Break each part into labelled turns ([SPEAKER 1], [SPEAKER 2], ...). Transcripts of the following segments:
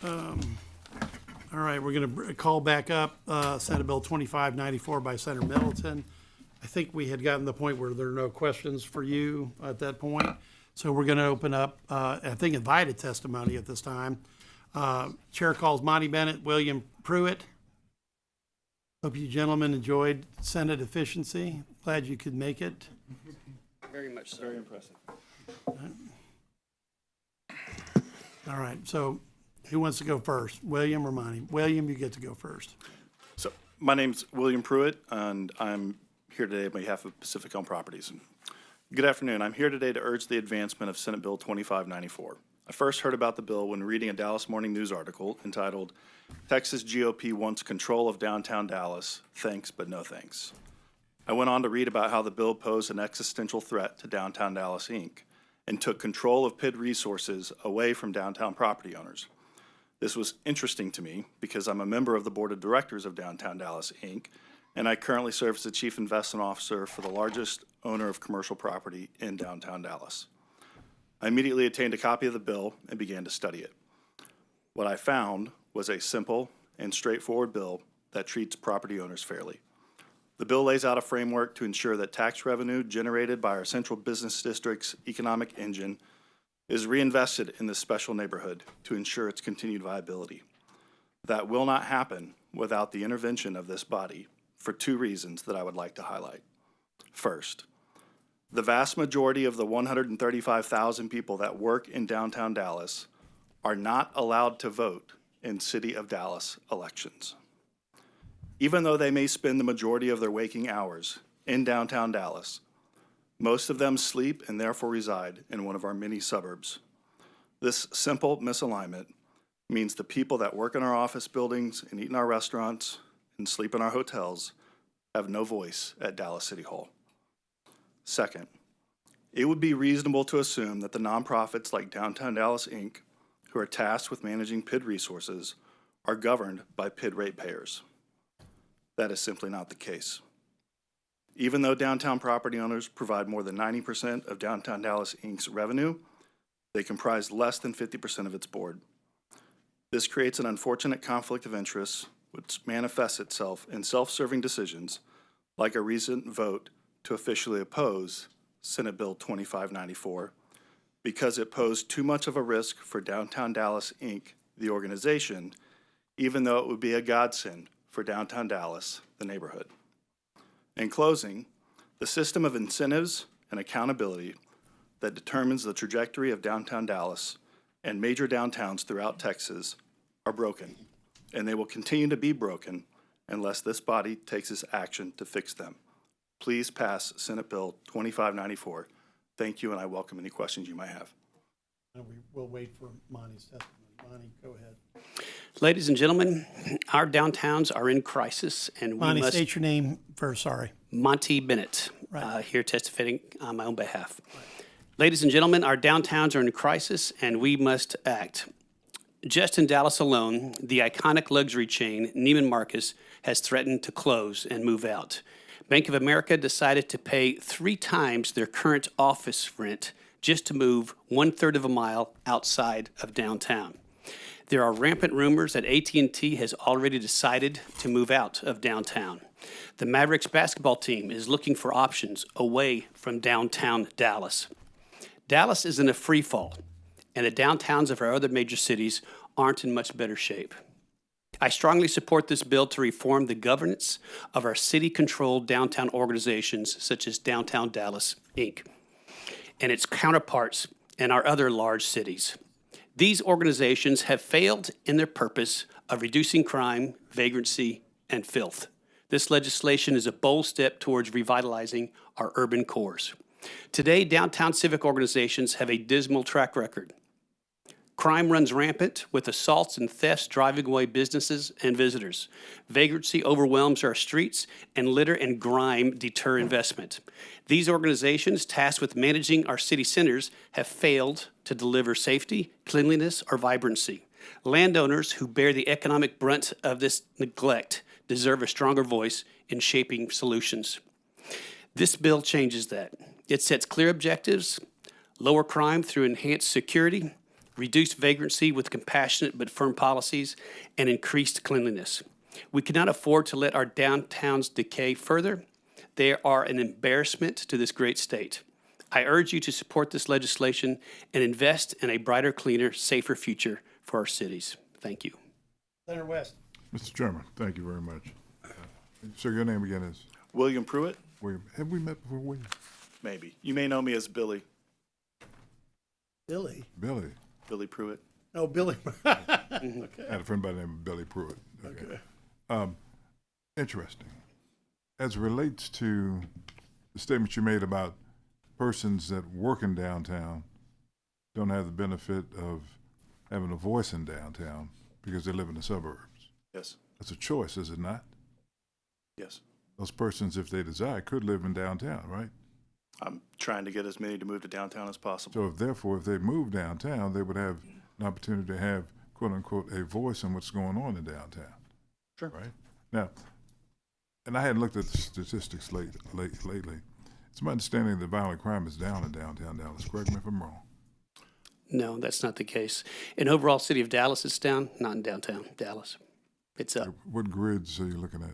[SPEAKER 1] All right, we're going to call back up Senate Bill 2594 by Senator Middleton. I think we had gotten to the point where there are no questions for you at that point. So we're going to open up, I think, invited testimony at this time. Chair calls Monty Bennett, William Pruitt. Hope you gentlemen enjoyed Senate efficiency. Glad you could make it.
[SPEAKER 2] Very much so.
[SPEAKER 3] Very impressive.
[SPEAKER 1] All right, so who wants to go first, William or Monty? William, you get to go first.
[SPEAKER 3] So my name's William Pruitt, and I'm here today on behalf of Pacific Elm Properties. Good afternoon. I'm here today to urge the advancement of Senate Bill 2594. I first heard about the bill when reading a Dallas Morning News article entitled, "Texas GOP Wants Control of Downtown Dallas. Thanks, but no thanks." I went on to read about how the bill posed an existential threat to Downtown Dallas, Inc., and took control of PID resources away from downtown property owners. This was interesting to me because I'm a member of the board of directors of Downtown Dallas, Inc., and I currently serve as the chief investment officer for the largest owner of commercial property in downtown Dallas. I immediately obtained a copy of the bill and began to study it. What I found was a simple and straightforward bill that treats property owners fairly. The bill lays out a framework to ensure that tax revenue generated by our central business district's economic engine is reinvested in this special neighborhood to ensure its continued viability. That will not happen without the intervention of this body for two reasons that I would like to highlight. First, the vast majority of the 135,000 people that work in downtown Dallas are not allowed to vote in City of Dallas elections. Even though they may spend the majority of their waking hours in downtown Dallas, most of them sleep and therefore reside in one of our many suburbs. This simple misalignment means the people that work in our office buildings and eat in our restaurants and sleep in our hotels have no voice at Dallas City Hall. Second, it would be reasonable to assume that the nonprofits like Downtown Dallas, Inc., who are tasked with managing PID resources, are governed by PID ratepayers. That is simply not the case. Even though downtown property owners provide more than 90% of Downtown Dallas, Inc.'s revenue, they comprise less than 50% of its board. This creates an unfortunate conflict of interest, which manifests itself in self-serving decisions, like a recent vote to officially oppose Senate Bill 2594, because it posed too much of a risk for Downtown Dallas, Inc., the organization, even though it would be a godsend for downtown Dallas, the neighborhood. In closing, the system of incentives and accountability that determines the trajectory of downtown Dallas and major downtowns throughout Texas are broken, and they will continue to be broken unless this body takes its action to fix them. Please pass Senate Bill 2594. Thank you, and I welcome any questions you might have.
[SPEAKER 1] We'll wait for Monty's testimony. Monty, go ahead.
[SPEAKER 2] Ladies and gentlemen, our downtowns are in crisis, and we
[SPEAKER 1] Monty,
[SPEAKER 2] must...
[SPEAKER 1] state your name first, sorry.
[SPEAKER 2] Monty Bennett,
[SPEAKER 1] Right.
[SPEAKER 2] here testifying on my own behalf. Right. Ladies and gentlemen, our downtowns are in crisis, and we must act. Just in Dallas alone, the iconic luxury chain Neiman Marcus has threatened to close and move out. Bank of America decided to pay 3 times their current office rent just to move 1/3 of a mile outside of downtown. There are rampant rumors that AT&T has already decided to move out of downtown. The Mavericks basketball team is looking for options away from downtown Dallas. Dallas is in a free fall, and the downtowns of our other major cities aren't in much better shape. I strongly support this bill to reform the governance of our city-controlled downtown organizations such as Downtown Dallas, Inc., and its counterparts in our other large cities. These organizations have failed in their purpose of reducing crime, vagrancy, and filth. This legislation is a bold step towards revitalizing our urban cores. Today, downtown civic organizations have a dismal track record. Crime runs rampant, with assaults and thefts driving away businesses and visitors. Vagrancy overwhelms our streets, and litter and grime deter investment. These organizations tasked with managing our city centers have failed to deliver safety, cleanliness, or vibrancy. Landowners who bear the economic brunt of this neglect deserve a stronger voice in shaping solutions. This bill changes that. It sets clear objectives, lower crime through enhanced security, reduce vagrancy with compassionate but firm policies, and increased cleanliness. We cannot afford to let our downtowns decay further. They are an embarrassment to this great state. I urge you to support this legislation and invest in a brighter, cleaner, safer future for our cities. Thank you.
[SPEAKER 1] Senator West.
[SPEAKER 4] Mr. Chairman, thank you very much. Sir, your name again is
[SPEAKER 3] William Pruitt,
[SPEAKER 4] William. Have we met before, William?
[SPEAKER 3] maybe. You may know me as Billy
[SPEAKER 1] Billy.
[SPEAKER 4] Billy.
[SPEAKER 3] Pruitt.
[SPEAKER 1] Oh, Billy.
[SPEAKER 4] I had a friend by the name of Billy Pruitt.
[SPEAKER 1] Okay.
[SPEAKER 4] Interesting. As it relates to the statement you made about persons that work in downtown don't have the benefit of having a voice in downtown because they live in the suburbs.
[SPEAKER 3] Yes,
[SPEAKER 4] That's a choice, is it not?
[SPEAKER 3] yes.
[SPEAKER 4] Those persons, if they desire, could live in downtown, right?
[SPEAKER 3] I'm trying to get as many to move to downtown as possible.
[SPEAKER 4] So if they move downtown, they would have an opportunity to have, quote unquote, a voice in what's going on in downtown.
[SPEAKER 3] Sure.
[SPEAKER 4] Right? Now, and I hadn't looked at the statistics lately. It's my understanding that violent crime is down in downtown Dallas. Correct me if I'm wrong.
[SPEAKER 2] No, that's not the case. In overall city of Dallas, it's down, not in downtown Dallas. It's up.
[SPEAKER 4] What grids are you looking at?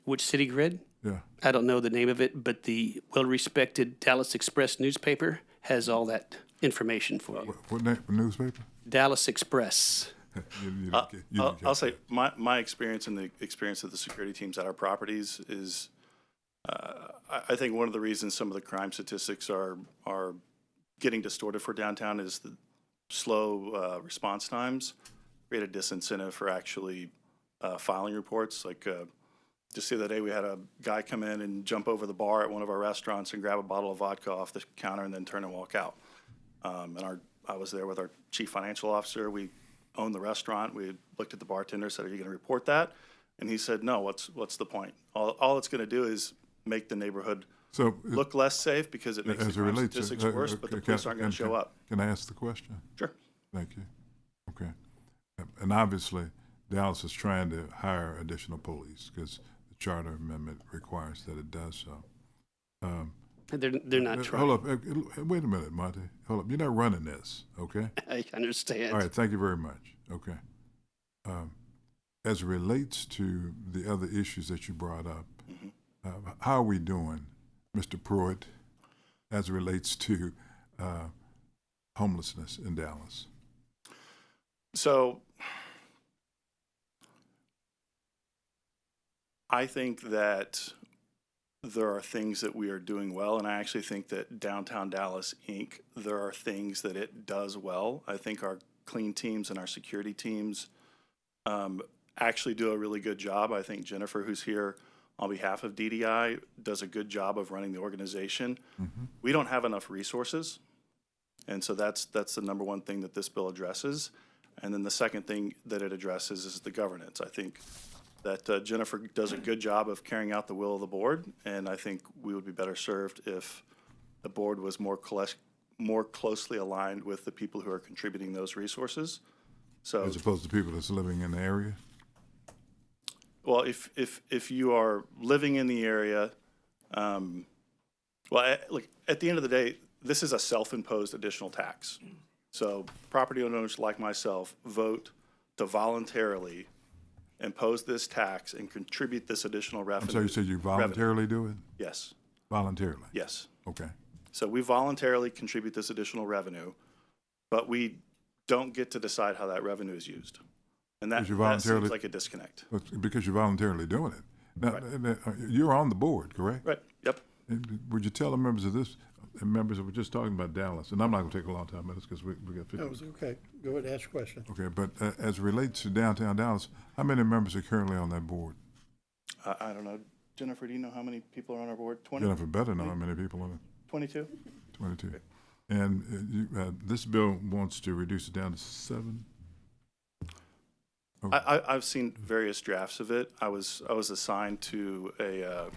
[SPEAKER 2] Which city grid?
[SPEAKER 4] Yeah.
[SPEAKER 2] I don't know the name of it, but the well-respected Dallas Express newspaper has all that information for you.
[SPEAKER 4] What newspaper?
[SPEAKER 2] Dallas Express.
[SPEAKER 3] I'll say my experience and the experience of the security teams at our properties is, I think one of the reasons some of the crime statistics are getting distorted for downtown is the slow response times create a disincentive for actually filing reports. Like just the other day, we had a guy come in and jump over the bar at one of our restaurants and grab a bottle of vodka off the counter and then turn and walk out. I was there with our chief financial officer. We owned the restaurant. We looked at the bartender, said, "Are you going to report that?" And he said, "No. What's the point? All it's going to do is make the neighborhood look less safe because it makes the crime statistics worse, but the police aren't going to show up."
[SPEAKER 4] Can I ask the question?
[SPEAKER 3] Sure.
[SPEAKER 4] Thank you. Okay. And obviously, Dallas is trying to hire additional police because the charter amendment requires that it does so.
[SPEAKER 2] They're not trying.
[SPEAKER 4] Hold up. Wait a minute, Monty. Hold up. You're not running this, okay?
[SPEAKER 2] I understand.
[SPEAKER 4] All right. Thank you very much. Okay. As it relates to the other issues that you brought up, how are we doing, Mr. Pruitt, as it relates to homelessness in Dallas?
[SPEAKER 3] So I think that there are things that we are doing well, and I actually think that Downtown Dallas, Inc., there are things that it does well. I think our clean teams and our security teams actually do a really good job. I think Jennifer, who's here on behalf of DDI, does a good job of running the organization. We don't have enough resources, and so that's the number one thing that this bill addresses. And then the second thing that it addresses is the governance. I think that Jennifer does a good job of carrying out the will of the board, and I think we would be better served if the board was more closely aligned with the people who are contributing those resources. So,
[SPEAKER 4] As opposed to people that's living in the area?
[SPEAKER 3] well, if you are living in the area, look, at the end of the day, this is a self-imposed additional tax. So property owners like myself vote to voluntarily impose this tax and contribute this additional revenue.
[SPEAKER 4] So you said you voluntarily do it?
[SPEAKER 3] Yes,
[SPEAKER 4] Voluntarily?
[SPEAKER 3] yes.
[SPEAKER 4] Okay.
[SPEAKER 3] So we voluntarily contribute this additional revenue, but we don't get to decide how that revenue is used. And that seems like a disconnect.
[SPEAKER 4] Because you're voluntarily doing it. Now, you're on the board, correct?
[SPEAKER 3] Right, yep.
[SPEAKER 4] Would you tell the members of this, members that we're just talking about Dallas, and I'm not going to take a long time on this because we got 50.
[SPEAKER 1] That was okay. Go ahead and ask your question.
[SPEAKER 4] Okay, but as it relates to downtown Dallas, how many members are currently on that board?
[SPEAKER 3] I don't know. Jennifer, do you know how many people are on our board? 20?
[SPEAKER 4] Jennifer better know how many people on it.
[SPEAKER 3] 22?
[SPEAKER 4] 22. And this bill wants to reduce it down to 7?
[SPEAKER 3] I've seen various drafts of it. I was assigned to a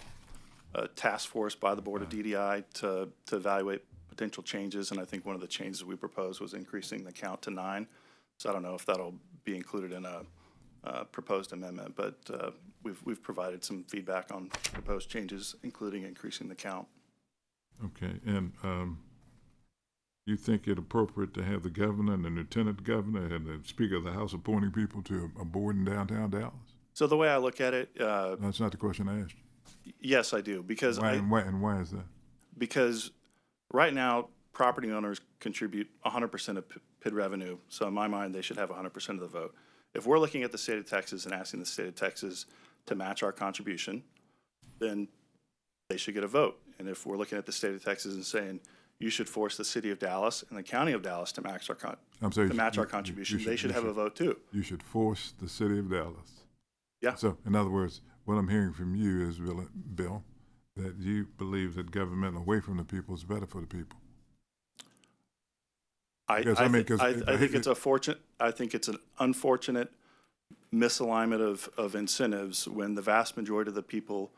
[SPEAKER 3] task force by the board of DDI to evaluate potential changes, and I think one of the changes we proposed was increasing the count to 9. So I don't know if that'll be included in a proposed amendment, but we've provided some feedback on proposed changes, including increasing the count.
[SPEAKER 4] Okay, and you think it appropriate to have the governor and the lieutenant governor and the speaker of the house appointing people to a board in downtown Dallas?
[SPEAKER 3] So the way I look at it,
[SPEAKER 4] That's not the question I asked you.
[SPEAKER 3] yes, I do, because
[SPEAKER 4] Why and why is that?
[SPEAKER 3] because right now, property owners contribute 100% of PID revenue. So in my mind, they should have 100% of the vote. If we're looking at the state of Texas and asking the state of Texas to match our contribution, then they should get a vote. And if we're looking at the state of Texas and saying, you should force the city of Dallas and the county of Dallas to match our our contribution, they should have a vote too.
[SPEAKER 4] You should force the city of Dallas.
[SPEAKER 3] Yeah.
[SPEAKER 4] So, in other words, what I'm hearing from you is, Bill, that you believe that government away from the people is better for the people.
[SPEAKER 3] I think it's an unfortunate misalignment of incentives when the vast majority of the people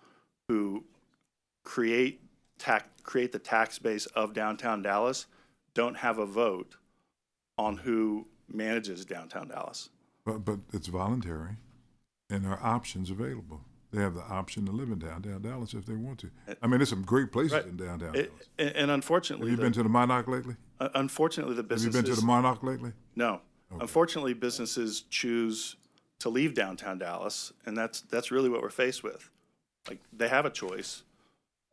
[SPEAKER 3] who create the tax base of downtown Dallas don't have a vote on who manages downtown Dallas.
[SPEAKER 4] But it's voluntary, and there are options available. They have the option to live in downtown Dallas if they want to. I mean, there's some great places
[SPEAKER 3] Right.
[SPEAKER 4] in downtown Dallas.
[SPEAKER 3] And unfortunately,
[SPEAKER 4] Have you been to the Monarch lately?
[SPEAKER 3] unfortunately, the
[SPEAKER 4] Have you
[SPEAKER 3] businesses.
[SPEAKER 4] been to the Monarch lately?
[SPEAKER 3] No. Unfortunately, businesses choose to leave downtown Dallas, and that's really what we're faced with. Like, they have a choice,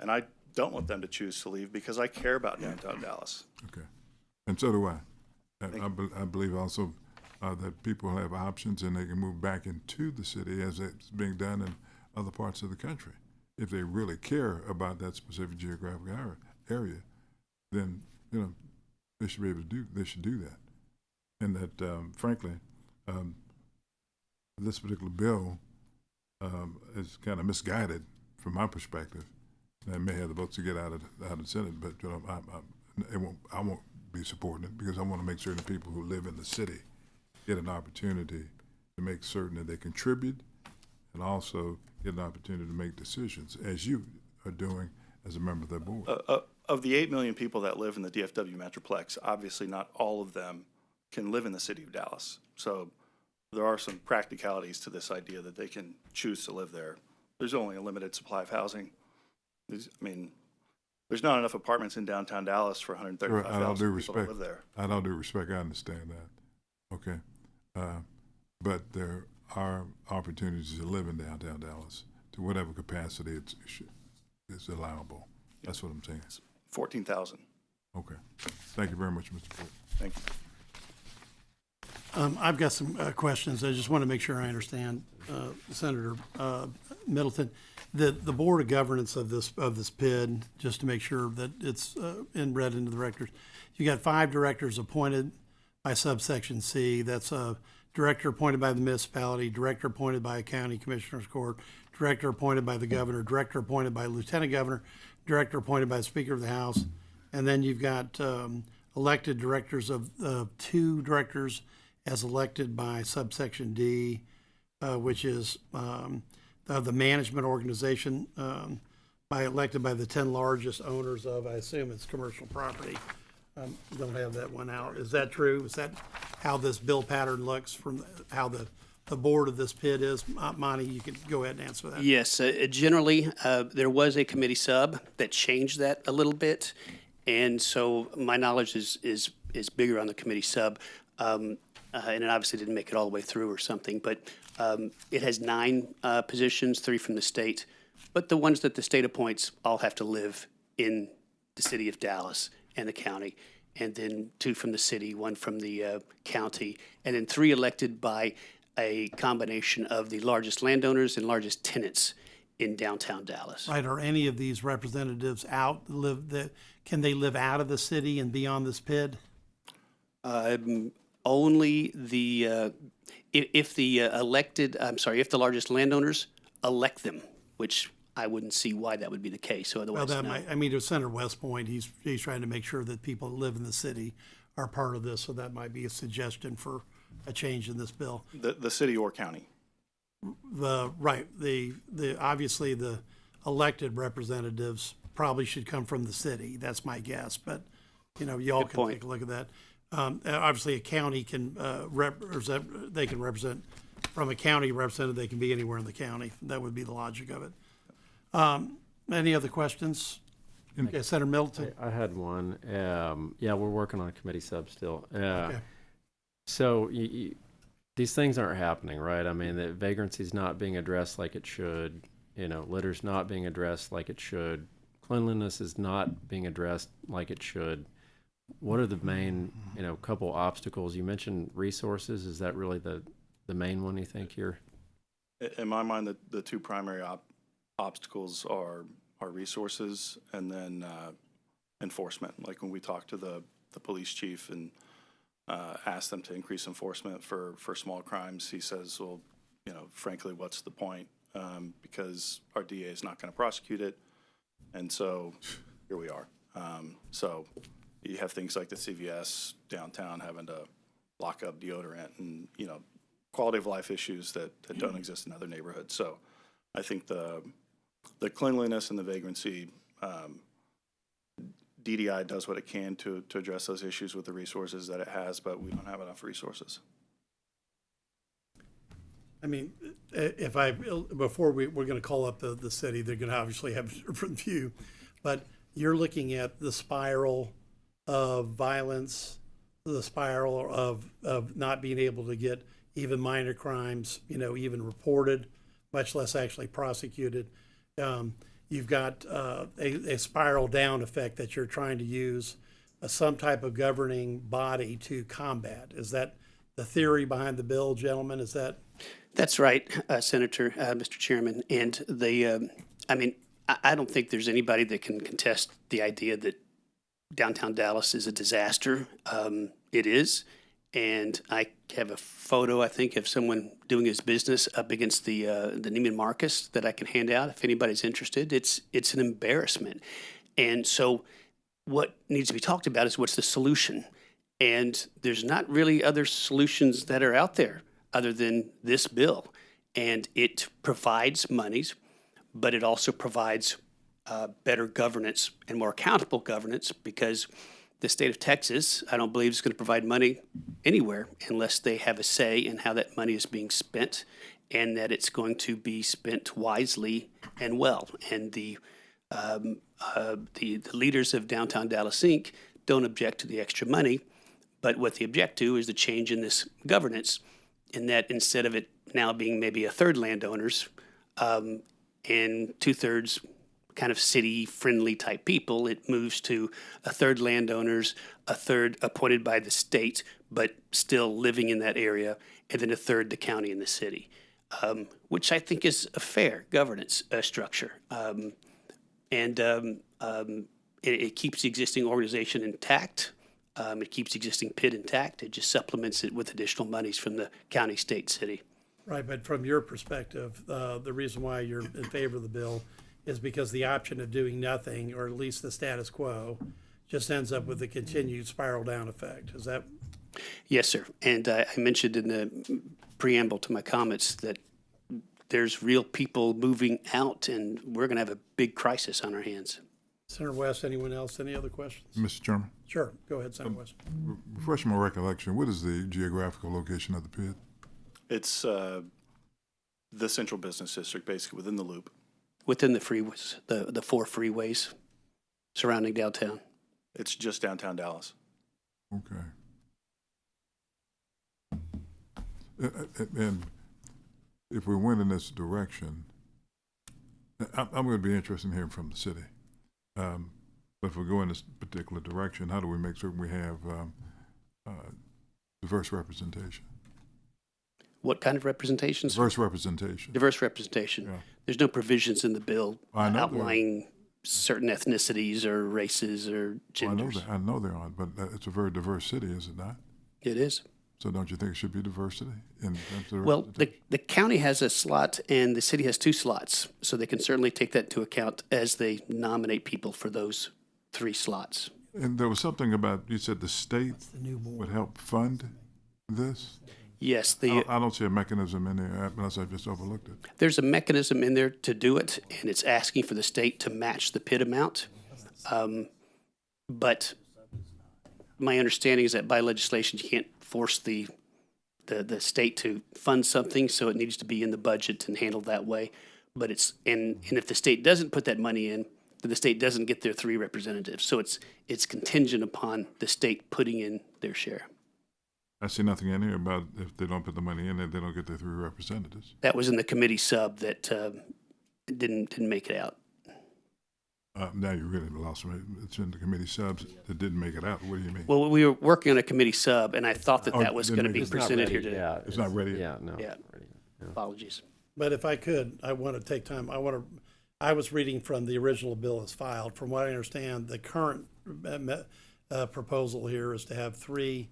[SPEAKER 3] and I don't want them to choose to leave because I care about downtown Dallas.
[SPEAKER 4] Okay. And so do I. And I believe also that people have options and they can move back into the city as it's being done in other parts of the country. If they really care about that specific geographic area, then, they should be able to do that. And that, frankly, this particular bill is kind of misguided from my perspective. I may have the votes to get out of the Senate, but I won't be supporting it because I want to make certain people who live in the city get an opportunity to make certain that they contribute and also get an opportunity to make decisions, as you are doing as a member of that board.
[SPEAKER 3] Of the 8 million people that live in the DFW Metroplex, obviously not all of them can live in the city of Dallas. So there are some practicalities to this idea that they can choose to live there. There's only a limited supply of housing. There's not enough apartments in downtown Dallas for 135,000 people to live there.
[SPEAKER 4] Out of due respect, I understand that. Okay. But there are opportunities to live in downtown Dallas to whatever capacity it's allowable. That's what I'm saying.
[SPEAKER 3] 14,000.
[SPEAKER 4] Okay. Thank you very much, Mr. Pruitt.
[SPEAKER 3] Thank you.
[SPEAKER 1] I've got some questions. I just want to make sure I understand, Senator Middleton. The board of governance of this PID, just to make sure that it's read into the records. You got 5 directors appointed by subsection C. That's a director appointed by the municipality, director appointed by a county commissioner's court, director appointed by the governor, director appointed by lieutenant governor, director appointed by the speaker of the house, and then you've got elected directors of 2 directors as elected by subsection D, which is the management organization elected by the 10 largest owners of, I assume it's commercial property. Don't have that one out. Is that true? Is that how this bill pattern looks from how the board of this PID is? Monty, you could go ahead and answer that.
[SPEAKER 2] Yes, generally, there was a committee sub that changed that a little bit. And so my knowledge is bigger on the committee sub. And it obviously didn't make it all the way through or something, but it has 9 positions, 3 from the state. But the ones that the state appoints all have to live in the city of Dallas and the county, and then 2 from the city, 1 from the county, and then 3 elected by a combination of the largest landowners and largest tenants in downtown Dallas.
[SPEAKER 1] Right, are any of these representatives can they live out of the city and be on this PID?
[SPEAKER 2] Only if the largest landowners elect them, which I wouldn't see why that would be the case. So otherwise,
[SPEAKER 1] Well,
[SPEAKER 2] no.
[SPEAKER 1] to Senator West Point, he's trying to make sure that people that live in the city are part of this, so that might be a suggestion for a change in this bill.
[SPEAKER 3] The city or county.
[SPEAKER 1] Obviously the elected representatives probably should come from the city. That's my guess, but y'all
[SPEAKER 2] Good
[SPEAKER 1] can
[SPEAKER 2] point.
[SPEAKER 1] take a look at that. Obviously a county can represent. They can represent from a county representative. They can be anywhere in the county. That would be the logic of it. Any other questions Okay, Senator Middleton?
[SPEAKER 5] I had one. Yeah, we're working on a committee sub still.
[SPEAKER 1] Okay.
[SPEAKER 5] So these things aren't happening, right? I mean, the vagrancy's not being addressed like it should. Litter's not being addressed like it should. Cleanliness is not being addressed like it should. What are the main, couple obstacles? You mentioned resources. Is that really the main one you think here?
[SPEAKER 3] In my mind, the two primary obstacles are resources and then enforcement. Like when we talk to the police chief and ask them to increase enforcement for small crimes, he says, well, frankly, what's the point? Because our DA is not going to prosecute it. And so here we are. So you have things like the CVS downtown having to lock up deodorant and, quality of life issues that don't exist in other neighborhoods. So I think the cleanliness and the vagrancy, DDI does what it can to address those issues with the resources that it has, but we don't have enough resources.
[SPEAKER 1] I mean, before we're going to call up the city, they're going to obviously have a different view, but you're looking at the spiral of violence, the spiral of not being able to get even minor crimes, even reported, much less actually prosecuted. You've got a spiral down effect that you're trying to use some type of governing body to combat. Is that the theory behind the bill, gentlemen? Is that?
[SPEAKER 2] That's right, Senator, Mr. Chairman. And I don't think there's anybody that can contest the idea that downtown Dallas is a disaster. It is. And I have a photo, I think, of someone doing his business up against the Neiman Marcus that I can hand out if anybody's interested. It's an embarrassment. And so what needs to be talked about is what's the solution. And there's not really other solutions that are out there other than this bill. And it provides monies, but it also provides better governance and more accountable governance, because the state of Texas, I don't believe, is going to provide money anywhere unless they have a say in how that money is being spent, and that it's going to be spent wisely and well. And the leaders of Downtown Dallas Inc. don't object to the extra money, but what they object to is the change in this governance, in that instead of it now being maybe a third landowners and 2/3 kind of city-friendly type people, it moves to a third landowners, a third appointed by the state, but still living in that area, and then a third the county and the city, which I think is a fair governance structure. It keeps the existing organization intact. It keeps the existing PID intact. It just supplements it with additional monies from the county, state, city.
[SPEAKER 1] Right, but from your perspective, the reason why you're in favor of the bill is because the option of doing nothing, or at least the status quo, just ends up with a continued spiral down effect. Is that?
[SPEAKER 2] Yes, sir. And I mentioned in the preamble to my comments that there's real people moving out, and we're going to have a big crisis on our hands.
[SPEAKER 1] Senator West, anyone else? Any other questions?
[SPEAKER 4] Mr. Chairman,
[SPEAKER 1] Sure, go ahead, Senator West.
[SPEAKER 4] refresh my recollection. What is the geographical location of the PID?
[SPEAKER 3] It's the central business district, basically within the loop.
[SPEAKER 2] Within the freeways, the 4 freeways surrounding downtown.
[SPEAKER 3] It's just downtown Dallas.
[SPEAKER 4] Okay. And if we went in this direction, I'm going to be interested in hearing from the city. But if we go in this particular direction, how do we make certain we have diverse representation?
[SPEAKER 2] What kind of representation, sir?
[SPEAKER 4] Diverse representation.
[SPEAKER 2] Diverse representation.
[SPEAKER 4] Yeah.
[SPEAKER 2] There's no provisions in the bill
[SPEAKER 4] I know there
[SPEAKER 2] outlining certain ethnicities or races or
[SPEAKER 4] Well,
[SPEAKER 2] genders.
[SPEAKER 4] I know there aren't, but it's a very diverse city, is it not?
[SPEAKER 2] It is.
[SPEAKER 4] So don't you think it should be diversity in terms of
[SPEAKER 2] Well,
[SPEAKER 4] representation?
[SPEAKER 2] the county has a slot and the city has 2 slots, so they can certainly take that into account as they nominate people for those 3 slots.
[SPEAKER 4] And there was something about, you said the state
[SPEAKER 1] The new board.
[SPEAKER 4] would help fund this?
[SPEAKER 2] Yes,
[SPEAKER 4] I don't see a mechanism in there unless I just overlooked it.
[SPEAKER 2] there's a mechanism in there to do it, and it's asking for the state to match the PID amount. But my understanding is that by legislation, you can't force the state to fund something, so it needs to be in the budget and handled that way. But and if the state doesn't put that money in, but the state doesn't get their 3 representatives. So it's contingent upon the state putting in their share.
[SPEAKER 4] I see nothing in here about if they don't put the money in, they don't get their 3 representatives.
[SPEAKER 2] That was in the committee sub that didn't make it out.
[SPEAKER 4] Now you really lost me. It's in the committee subs that didn't make it out. What do you mean?
[SPEAKER 2] Well, we were working on a committee sub, and I thought that
[SPEAKER 4] Oh,
[SPEAKER 2] that was
[SPEAKER 4] didn't
[SPEAKER 2] going to
[SPEAKER 4] make
[SPEAKER 2] be
[SPEAKER 4] it.
[SPEAKER 5] It's not
[SPEAKER 2] presented
[SPEAKER 5] ready.
[SPEAKER 2] here today.
[SPEAKER 5] Yeah,
[SPEAKER 4] It's not ready yet?
[SPEAKER 5] Yeah, no.
[SPEAKER 2] Yeah.
[SPEAKER 5] not ready. Yeah.
[SPEAKER 2] Apologies.
[SPEAKER 1] But if I could, I want to take time, I was reading from the original bill as filed. From what I understand, the current proposal here is to have 3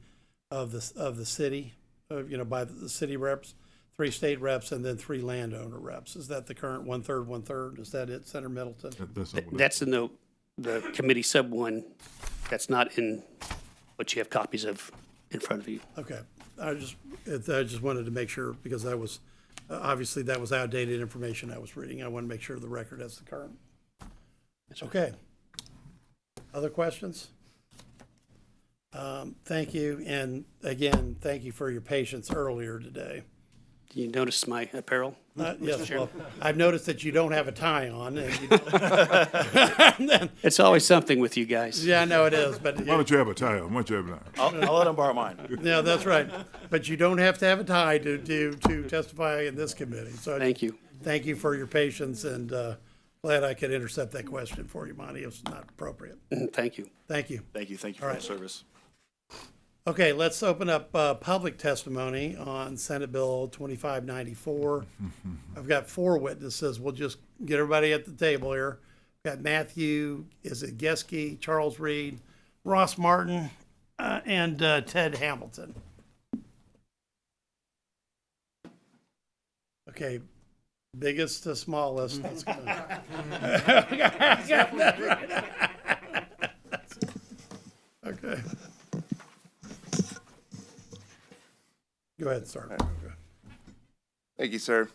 [SPEAKER 1] of the city, by the city reps, 3 state reps, and then 3 landowner reps. Is that the current 1/3, 1/3? Is that it, Senator Middleton?
[SPEAKER 4] That's not what
[SPEAKER 2] That's in the committee sub 1. That's not in what you have copies of in front of you.
[SPEAKER 1] Okay, I just wanted to make sure, because that was, obviously that was outdated information I was reading. I want to make sure the record has the current. Okay. Other questions? Thank you, and again, thank you for your patience earlier today.
[SPEAKER 2] Do you notice my apparel?
[SPEAKER 1] Yes, well, I've noticed that you don't have a tie on, and
[SPEAKER 2] It's always something with you guys.
[SPEAKER 1] yeah, I know it is, but,
[SPEAKER 4] Why don't you have a tie on? Why don't you have a tie?
[SPEAKER 3] I'll let him borrow mine.
[SPEAKER 1] yeah, that's right. But you don't have to have a tie to testify in this committee, so.
[SPEAKER 2] Thank you.
[SPEAKER 1] Thank you for your patience, and glad I could intercept that question for you, Monty. It was not appropriate.
[SPEAKER 2] Thank you.
[SPEAKER 1] Thank you.
[SPEAKER 3] Thank you for
[SPEAKER 1] All
[SPEAKER 3] your
[SPEAKER 1] right.
[SPEAKER 3] service.
[SPEAKER 1] Okay, let's open up public testimony on Senate Bill 2594. I've got 4 witnesses. We'll just get everybody at the table here. Got Matthew, Geske, Charles Reed, Ross Martin, and Ted Hamilton. Okay, biggest to smallest. Let's go. Okay. Go ahead, start. Okay.
[SPEAKER 6] Thank you, sir.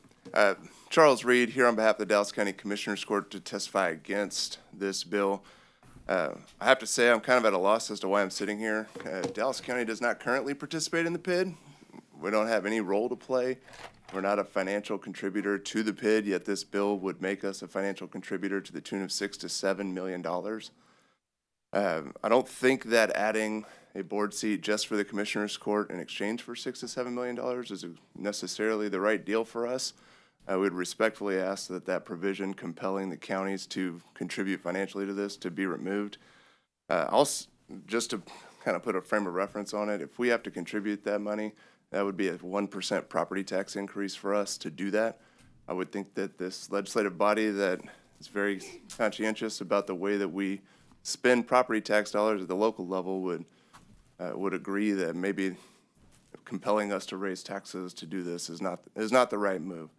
[SPEAKER 6] Charles Reed here on behalf of the Dallas County Commissioners Court to testify against this bill. I have to say I'm kind of at a loss as to why I'm sitting here. Dallas County does not currently participate in the PID. We don't have any role to play. We're not a financial contributor to the PID, yet this bill would make us a financial contributor to the tune of $6 to $7 million. I don't think that adding a board seat just for the Commissioners Court in exchange for $6 to $7 million is necessarily the right deal for us. I would respectfully ask that that provision compelling the counties to contribute financially to this to be removed. Just to kind of put a frame of reference on it, if we have to contribute that money, that would be a 1% property tax increase for us to do that. I would think that this legislative body that is very conscientious about the way that we spend property tax dollars at the local level would agree that maybe compelling us to raise taxes to do this is not the right move.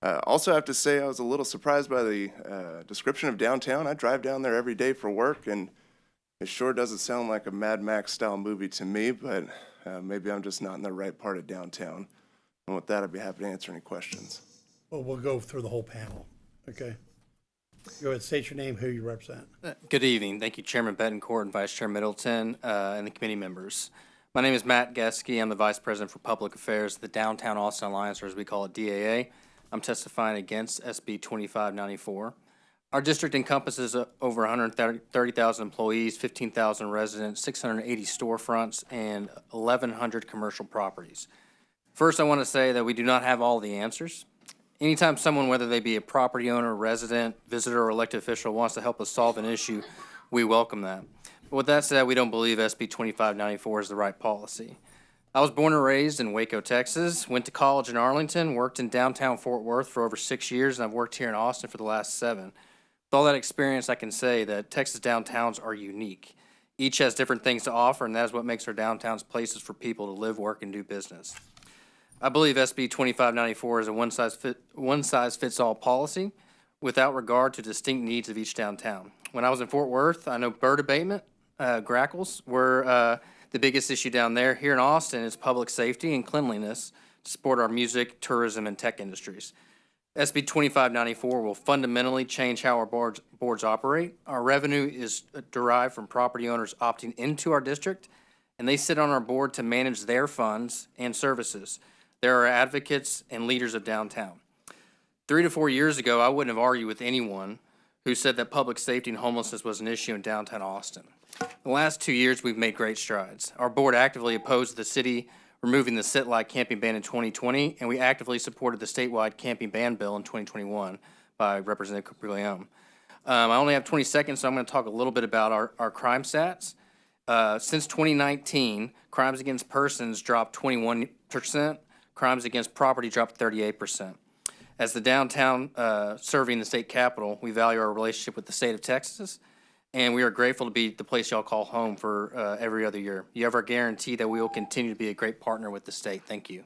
[SPEAKER 6] Also, I have to say I was a little surprised by the description of downtown. I drive down there every day for work, and it sure doesn't sound like a Mad Max style movie to me, but maybe I'm just not in the right part of downtown. And with that, I'd be happy to answer any questions.
[SPEAKER 1] Well, we'll go through the whole panel, okay? Go ahead, state your name, who you represent.
[SPEAKER 7] Good evening. Thank you, Chairman Betancourt and Vice Chair Middleton, and the committee members. My name is Matt Geske. I'm the Vice President for Public Affairs of the Downtown Austin Alliance, or as we call it, DAA. I'm testifying against SB 2594. Our district encompasses over 130,000 employees, 15,000 residents, 680 storefronts, and 1,100 commercial properties. First, I want to say that we do not have all the answers. Anytime someone, whether they be a property owner, resident, visitor, or elected official, wants to help us solve an issue, we welcome that. But with that said, we don't believe SB 2594 is the right policy. I was born and raised in Waco, Texas, went to college in Arlington, worked in downtown Fort Worth for over 6 years, and I've worked here in Austin for the last 7. With all that experience, I can say that Texas downtowns are unique. Each has different things to offer, and that is what makes our downtowns places for people to live, work, and do business. I believe SB 2594 is a one-size-fits-all policy without regard to distinct needs of each downtown. When I was in Fort Worth, I know bird abatement, grackles were the biggest issue down there. Here in Austin, it's public safety and cleanliness to support our music, tourism, and tech industries. SB 2594 will fundamentally change how our boards operate. Our revenue is derived from property owners opting into our district, and they sit on our board to manage their funds and services. There are advocates and leaders of downtown. 3 to 4 years ago, I wouldn't have argued with anyone who said that public safety and homelessness was an issue in downtown Austin. The last 2 years, we've made great strides. Our board actively opposed the city removing the sit-like camping ban in 2020, and we actively supported the statewide camping ban bill in 2021 by Representative Capriglione. I only have 20 seconds, so I'm going to talk a little bit about our crime stats. Since 2019, crimes against persons dropped 21%, crimes against property dropped 38%. As the downtown serving the state capitol, we value our relationship with the state of Texas, and we are grateful to be the place y'all call home for every other year. You have our guarantee that we will continue to be a great partner with the state. Thank you.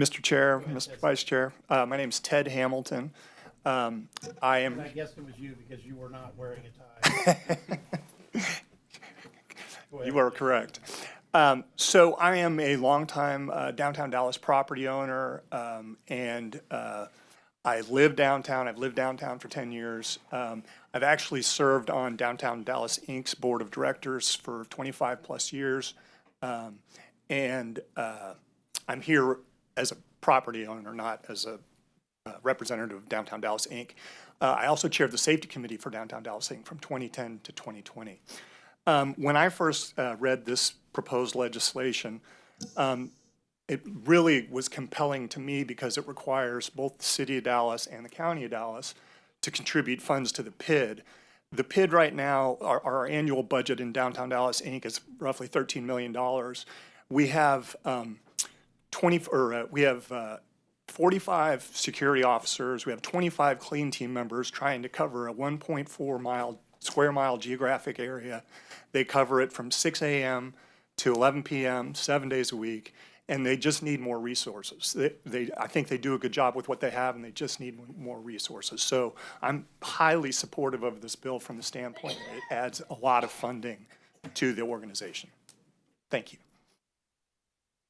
[SPEAKER 8] Mr. Chair, Mr. Vice Chair, my name is Ted Hamilton. I am.
[SPEAKER 1] I guessed it was you because you were not wearing a tie.
[SPEAKER 8] You are correct. So I am a longtime downtown Dallas property owner, and I live downtown. I've lived downtown for 10 years. I've actually served on Downtown Dallas Inc.'s board of directors for 25 plus years. And I'm here as a property owner, not as a representative of Downtown Dallas Inc. I also chaired the safety committee for Downtown Dallas Inc. from 2010 to 2020. When I first read this proposed legislation, it really was compelling to me because it requires both the city of Dallas and the county of Dallas to contribute funds to the PID. The PID right now, our annual budget in Downtown Dallas Inc. is roughly $13 million. We have 45 security officers. We have 25 clean team members trying to cover a 1.4 square mile geographic area. They cover it from 6 a.m. to 11 p.m., 7 days a week, and they just need more resources. I think they do a good job with what they have, and they just need more resources. So I'm highly supportive of this bill from the standpoint that it adds a lot of funding to the organization. Thank you.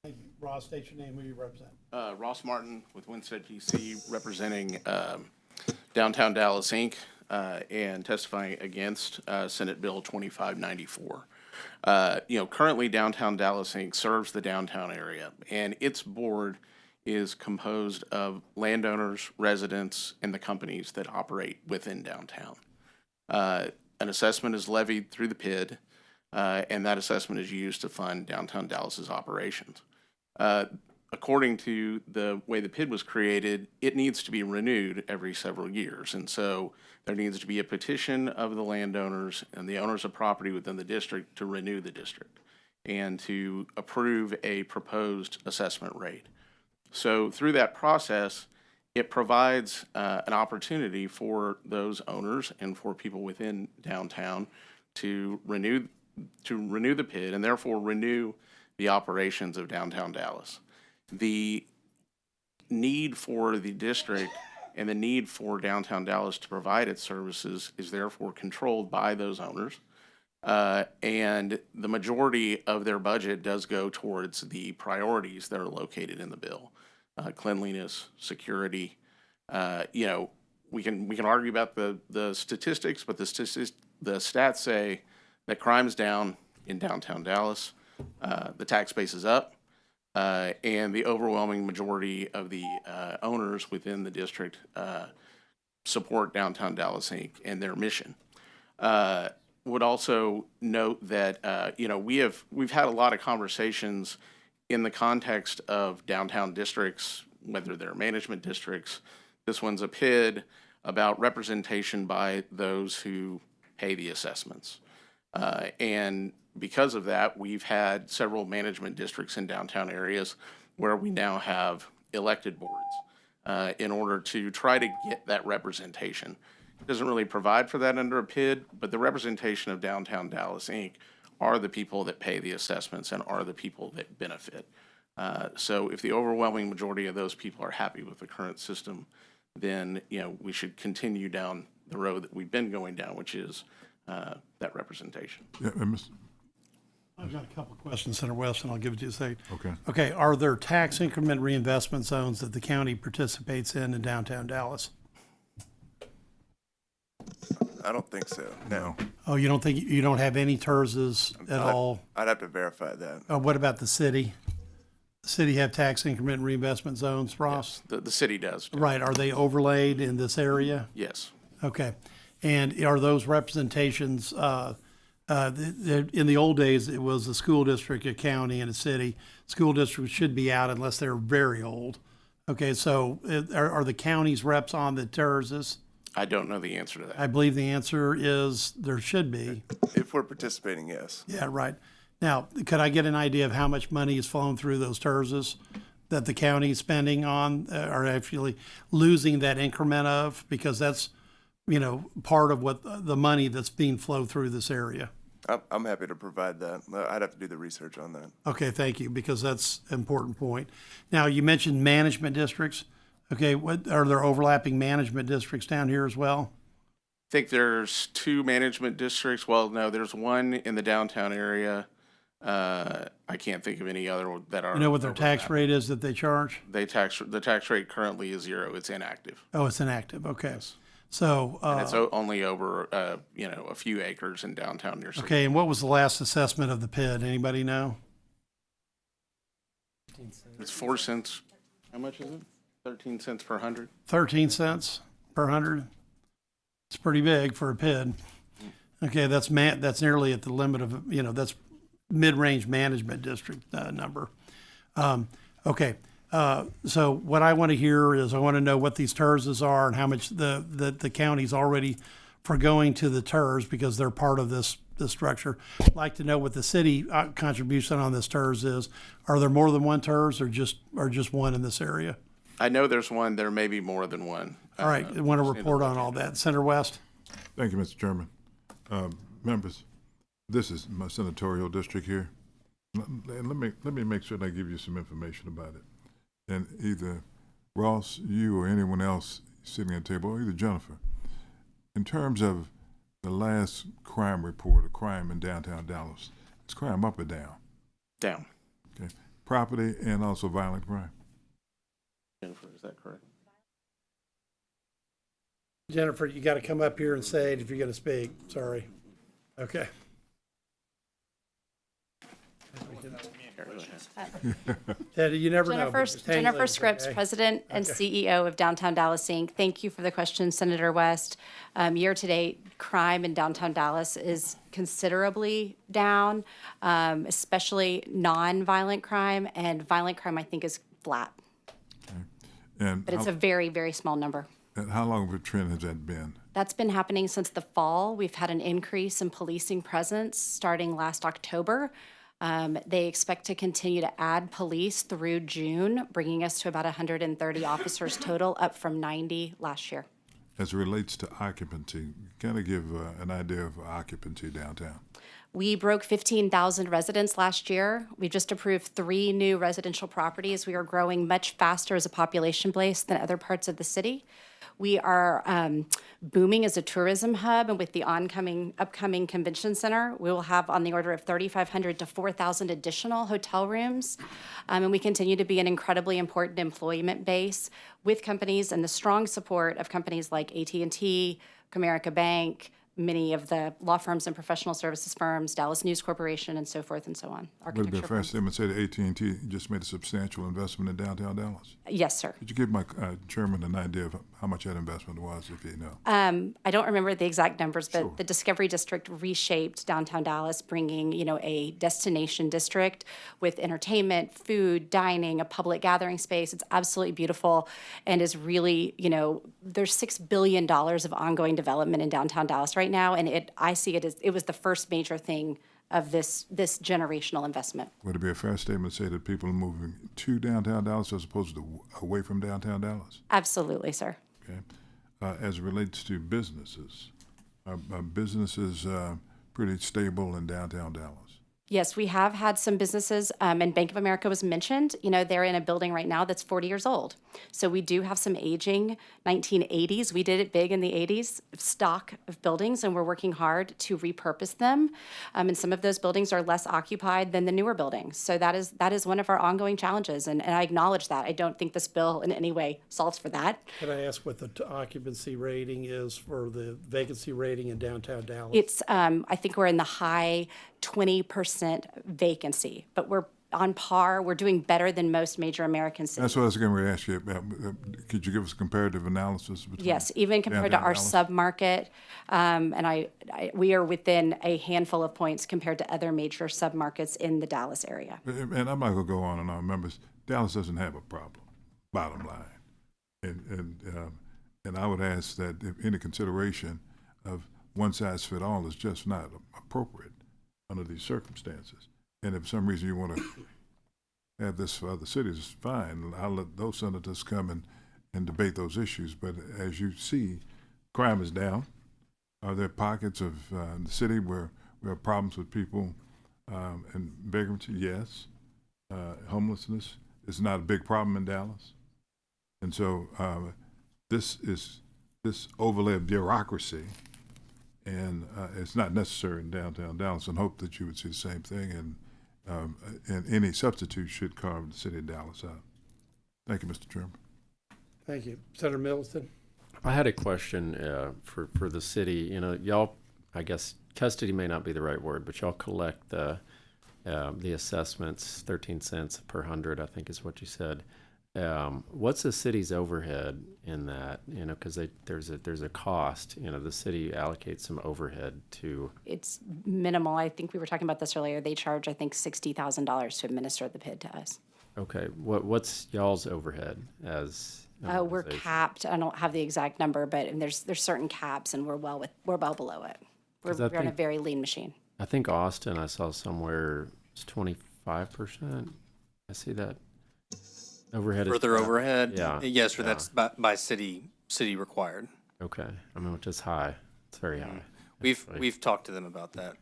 [SPEAKER 1] Thank you. Ross, state your name, who you represent.
[SPEAKER 9] Ross Martin with Winstead PC, representing Downtown Dallas Inc. And testifying against Senate Bill 2594. Currently Downtown Dallas Inc. serves the downtown area, and its board is composed of landowners, residents, and the companies that operate within downtown. An assessment is levied through the PID, and that assessment is used to fund Downtown Dallas's operations. According to the way the PID was created, it needs to be renewed every several years. And so there needs to be a petition of the landowners and the owners of property within the district to renew the district and to approve a proposed assessment rate. So through that process, it provides an opportunity for those owners and for people within downtown to renew the PID and therefore renew the operations of downtown Dallas. The need for the district and the need for downtown Dallas to provide its services is therefore controlled by those owners. And the majority of their budget does go towards the priorities that are located in the bill. Cleanliness, security. We can argue about the statistics, but the stats say that crime's down in downtown Dallas. The tax base is up. And the overwhelming majority of the owners within the district support Downtown Dallas Inc. and their mission. Would also note that we've had a lot of conversations in the context of downtown districts, whether they're management districts. This one's a PID about representation by those who pay the assessments, and because of that, we've had several management districts in downtown areas where we now have elected boards in order to try to get that representation. It doesn't really provide for that under a PID, but the representation of Downtown Dallas Inc. are the people that pay the assessments and are the people that benefit. So if the overwhelming majority of those people are happy with the current system, then we should continue down the road that we've been going down, which is that representation.
[SPEAKER 4] Yeah,
[SPEAKER 1] I've got a couple of questions, Senator West, and I'll give it to you in a second.
[SPEAKER 4] Okay.
[SPEAKER 1] Okay, are there tax increment reinvestment zones that the county participates in downtown Dallas?
[SPEAKER 6] I don't think so, no.
[SPEAKER 1] Oh, you don't have any TERSs at all?
[SPEAKER 6] I'd have to verify that.
[SPEAKER 1] What about the city? City have tax increment and reinvestment zones, Ross?
[SPEAKER 9] The city does.
[SPEAKER 1] Right, are they overlaid in this area?
[SPEAKER 9] Yes.
[SPEAKER 1] Okay. And are those representations, in the old days, it was a school district, a county, and a city. School districts should be out unless they're very old. Okay, so are the county's reps on the TERSs?
[SPEAKER 9] I don't know the answer to that.
[SPEAKER 1] I believe the answer is there should be.
[SPEAKER 6] If we're participating, yes.
[SPEAKER 1] Yeah, right. Now, could I get an idea of how much money is flowing through those TERSs that the county is spending on, or actually losing that increment of? Because that's, part of what the money that's being flowed through this area.
[SPEAKER 6] I'm happy to provide that. I'd have to do the research on that.
[SPEAKER 1] Okay, thank you, because that's an important point. Now, you mentioned management districts. Okay, what are there overlapping management districts down here as well?
[SPEAKER 9] I think there's 2 management districts. Well, no, there's one in the downtown area. I can't think of any other that are.
[SPEAKER 1] You know what their tax
[SPEAKER 9] overlapping.
[SPEAKER 1] rate is that they charge?
[SPEAKER 9] The tax rate currently is 0. It's inactive.
[SPEAKER 1] Oh, it's inactive, okay. So,
[SPEAKER 9] And it's only over, a few acres in downtown near city.
[SPEAKER 1] okay, and what was the last assessment of the PID? Anybody know?
[SPEAKER 9] It's 4 cents. How much is it? 13 cents per 100.
[SPEAKER 1] 13 cents per 100? It's pretty big for a PID. Okay, that's nearly at the limit of, that's mid-range management district number. Okay, so what I want to hear is I want to know what these TERSs are and how much the county's already forgoing to the TERS because they're part of this structure. I'd like to know what the city contribution on this TERS is. Are there more than one TERS or just one in this area?
[SPEAKER 9] I know there's one. There may be more than one.
[SPEAKER 1] All right, I want to report on all that. Senator West?
[SPEAKER 4] Thank you, Mr. Chairman. Members, this is my senatorial district here. And let me make sure that I give you some information about it. And either Ross, you, or anyone else sitting at the table, or either Jennifer, in terms of the last crime report of crime in downtown Dallas, is crime up or down?
[SPEAKER 9] Down.
[SPEAKER 4] Okay. Property and also violent crime.
[SPEAKER 9] Jennifer, is that correct?
[SPEAKER 1] Jennifer, you got to come up here and say it if you're going to speak. Sorry. Okay. Ted, you never know.
[SPEAKER 10] Jennifer Scripps, President and CEO of Downtown Dallas Inc. Thank you for the question, Senator West. Year-to-date, crime in downtown Dallas is considerably down, especially non-violent crime, and violent crime, I think, is flat.
[SPEAKER 4] And
[SPEAKER 10] But it's a very, very small number.
[SPEAKER 4] and how long of a trend has that been?
[SPEAKER 10] That's been happening since the fall. We've had an increase in policing presence starting last October. They expect to continue to add police through June, bringing us to about 130 officers total, up from 90 last year.
[SPEAKER 4] As it relates to occupancy, kind of give an idea of occupancy downtown.
[SPEAKER 10] We broke 15,000 residents last year. We just approved 3 new residential properties. We are growing much faster as a population base than other parts of the city. We are booming as a tourism hub, and with the upcoming convention center, we will have on the order of 3,500 to 4,000 additional hotel rooms. And we continue to be an incredibly important employment base with companies and the strong support of companies like AT&T, Comerica Bank, many of the law firms and professional services firms, Dallas News Corporation, and so forth and so on.
[SPEAKER 4] Would it be a
[SPEAKER 10] Architecture
[SPEAKER 4] fair
[SPEAKER 10] firms.
[SPEAKER 4] statement to say that AT&T just made a substantial investment in downtown Dallas?
[SPEAKER 10] Yes, sir.
[SPEAKER 4] Could you give my chairman an idea of how much that investment was, if you know?
[SPEAKER 10] I don't remember the exact numbers, but
[SPEAKER 4] Sure.
[SPEAKER 10] the Discovery District reshaped downtown Dallas, bringing, a destination district with entertainment, food, dining, a public gathering space. It's absolutely beautiful and is really, there's $6 billion of ongoing development in downtown Dallas right now, and I see it as it was the first major thing of this generational investment.
[SPEAKER 4] Would it be a fair statement to say that people are moving to downtown Dallas as opposed to away from downtown Dallas?
[SPEAKER 10] Absolutely, sir.
[SPEAKER 4] Okay. As it relates to businesses, are businesses pretty stable in downtown Dallas?
[SPEAKER 10] Yes, we have had some businesses, and Bank of America was mentioned. They're in a building right now that's 40 years old. So we do have some aging 1980s. We did it big in the 80s, stock of buildings, and we're working hard to repurpose them. And some of those buildings are less occupied than the newer buildings. So that is one of our ongoing challenges, and I acknowledge that. I don't think this bill in any way solves for that.
[SPEAKER 1] Can I ask what the occupancy rating is for the vacancy rating in downtown Dallas?
[SPEAKER 10] It's, I think we're in the high 20% vacancy, but we're on par. We're doing better than most major American cities.
[SPEAKER 4] That's what I was going to ask you about. Could you give us a comparative analysis between?
[SPEAKER 10] Yes, even compared to
[SPEAKER 4] downtown
[SPEAKER 10] our
[SPEAKER 4] Dallas?
[SPEAKER 10] sub-market, and we are within a handful of points compared to other major sub-markets in the Dallas area.
[SPEAKER 4] And I'm not going to go on and on. Remember, Dallas doesn't have a problem, bottom line. And I would ask that if any consideration of one size fit all is just not appropriate under these circumstances. And if for some reason you want to have this for other cities, fine. I'll let those senators come and debate those issues. But as you see, crime is down. Are there pockets of the city where we have problems with people and vagrancy? Yes. Homelessness is not a big problem in Dallas. And so this overlay of bureaucracy, and it's not necessary in downtown Dallas, and hope that you would see the same thing. And any substitute should carve the city of Dallas out. Thank you, Mr. Chairman.
[SPEAKER 1] Thank you. Senator Middleton?
[SPEAKER 5] I had a question for the city. You know, y'all, I guess custody may not be the right word, but y'all collect the assessments, 13 cents per 100, I think is what you said. What's the city's overhead in that? You know, because there's a cost. You know, the city allocates some overhead to.
[SPEAKER 10] It's minimal. I think we were talking about this earlier. They charge, I think, $60,000 to administer the PID to us.
[SPEAKER 5] Okay, what's y'all's overhead as? an
[SPEAKER 10] We're
[SPEAKER 5] organization?
[SPEAKER 10] capped. I don't have the exact number, but there's certain caps, and we're well below it. We're on a very lean machine.
[SPEAKER 5] I think Austin, I saw somewhere it's 25%. I see that. Overhead is
[SPEAKER 7] Further
[SPEAKER 5] flat.
[SPEAKER 7] overhead?
[SPEAKER 5] Yeah.
[SPEAKER 7] Yes, sir,
[SPEAKER 5] yeah.
[SPEAKER 7] that's by city required.
[SPEAKER 5] Okay, I mean, which is high. It's very high.
[SPEAKER 7] We've talked to them about that.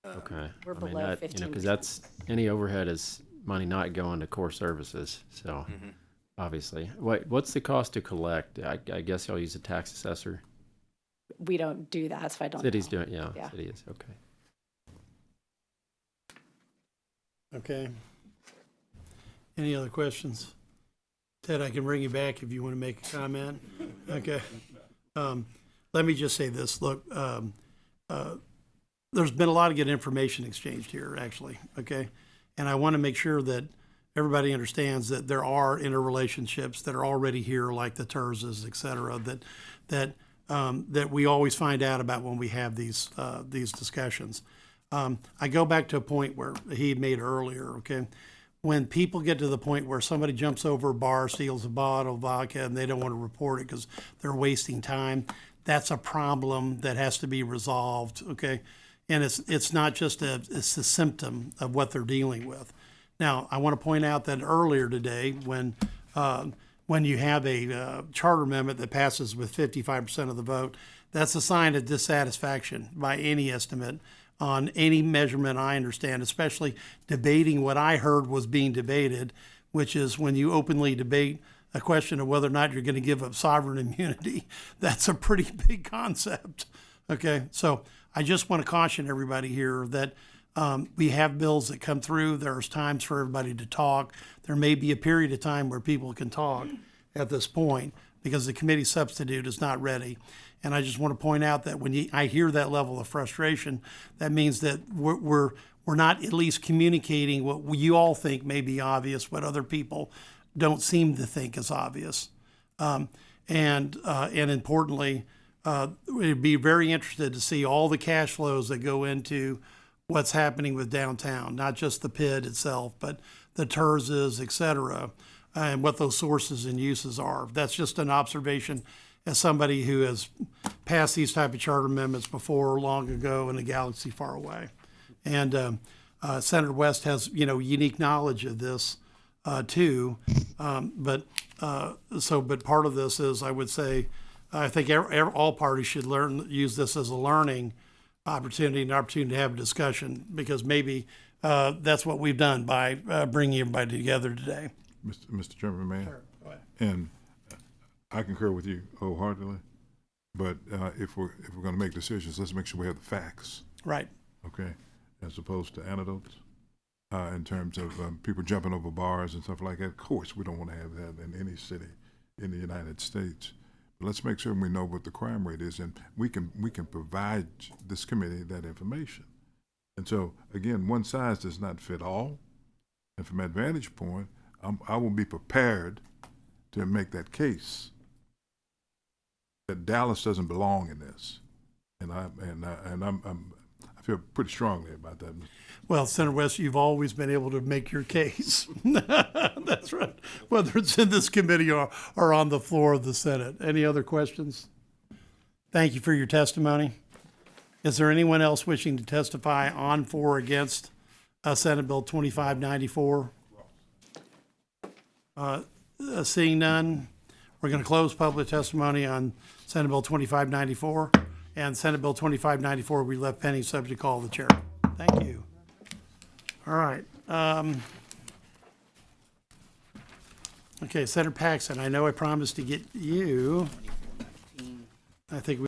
[SPEAKER 5] Okay.
[SPEAKER 10] We're
[SPEAKER 5] I mean,
[SPEAKER 10] below
[SPEAKER 5] that, you know,
[SPEAKER 10] 15%.
[SPEAKER 5] because that's any overhead is money not going to core services. So obviously, what's the cost to collect? I guess y'all use a tax assessor.
[SPEAKER 10] We don't do that, so I don't
[SPEAKER 5] City's
[SPEAKER 10] know.
[SPEAKER 5] doing, yeah,
[SPEAKER 10] Yeah.
[SPEAKER 5] city is okay.
[SPEAKER 1] Okay. Any other questions? Ted, I can bring you back if you want to make a comment. Okay. Let me just say this. Look, there's been a lot of good information exchanged here, actually. Okay. And I want to make sure that everybody understands that there are interrelationships that are already here, like the TERSs, et cetera, that we always find out about when we have these discussions. I go back to a point where he made earlier, okay? When people get to the point where somebody jumps over a bar, steals a bottle of vodka, and they don't want to report it because they're wasting time, that's a problem that has to be resolved, okay? And it's not just it's a symptom of what they're dealing with. Now, I want to point out that earlier today, when you have a charter amendment that passes with 55% of the vote, that's a sign of dissatisfaction by any estimate on any measurement I understand, especially debating what I heard was being debated, which is when you openly debate a question of whether or not you're going to give up sovereign immunity. That's a pretty big concept. Okay, so I just want to caution everybody here that we have bills that come through. There's times for everybody to talk. There may be a period of time where people can talk at this point because the committee substitute is not ready. And I just want to point out that when I hear that level of frustration, that means that we're not at least communicating what you all think may be obvious, what other people don't seem to think is obvious. And importantly, we'd be very interested to see all the cash flows that go into what's happening with downtown, not just the PID itself, but the TERSs, et cetera, and what those sources and uses are. That's just an observation as somebody who has passed these type of charter amendments before long ago in a galaxy far away. And Senator West has, unique knowledge of this too. But part of this is, I would say, I think all parties should use this as a learning opportunity, an opportunity to have a discussion, because maybe that's what we've done by bringing everybody together today.
[SPEAKER 4] Mr. Chairman, may I?
[SPEAKER 1] Sure, go ahead.
[SPEAKER 4] And I concur with you wholeheartedly, but if we're going to make decisions, let's make sure we have the facts,
[SPEAKER 1] Right.
[SPEAKER 4] okay, as opposed to anecdotes. In terms of people jumping over bars and stuff like that, of course, we don't want to have that in any city in the United States. But let's make sure we know what the crime rate is, and we can provide this committee that information. And so, again, one size does not fit all. And from that vantage point, I will be prepared to make that case that Dallas doesn't belong in this. And I feel pretty strongly about that.
[SPEAKER 1] Well, Senator West, you've always been able to make your case. That's right. Whether it's in this committee or on the floor of the Senate. Any other questions? Thank you for your testimony. Is there anyone else wishing to testify on, for, or against Senate Bill 2594? Seeing none, we're going to close public testimony on Senate Bill 2594. And Senate Bill 2594 we left pending, subject call of the chair. Thank you. All right. Okay, Senator Paxton, I know I promised to get you. I think we